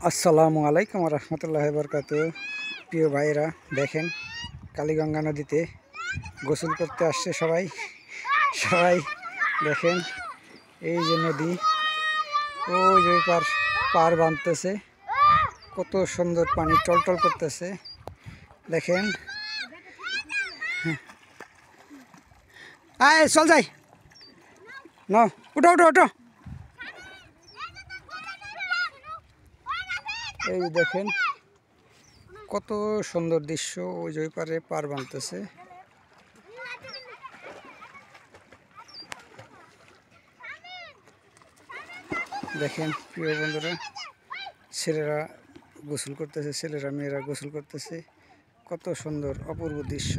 আসসালামু আলাইকুম রহমতুল্লাহ বরকাত। প্রিয় ভাইরা, দেখেন কালীগঙ্গা নদীতে গোসল করতে আসছে সবাই সবাই দেখেন, এই যে নদী, ওই যে পার বাঁধতেছে, কত সুন্দর পানি টলটল করতেছে দেখেন। আয় চল যাই, ন উঠো উঠো উঠো। এই দেখেন কত সুন্দর দৃশ্য, ওই যে পারে পার বাঁধতেছে। দেখেন প্রিয় বন্ধুরা, ছেলেরা গোসল করতেছে, ছেলেরা মেয়েরা গোসল করতেছে, কত সুন্দর অপূর্ব দৃশ্য,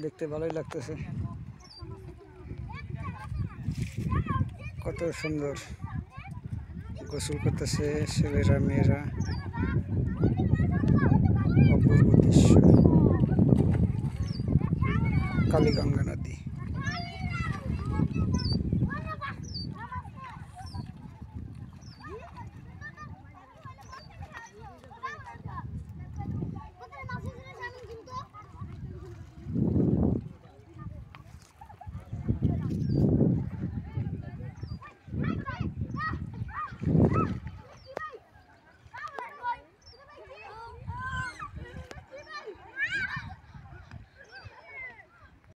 দেখতে ভালোই লাগতেছে, কত সুন্দর গোসল করতেছে ছেলেরা মেয়েরা, অপূর্ব দৃশ্য, কালীগঙ্গা নদী।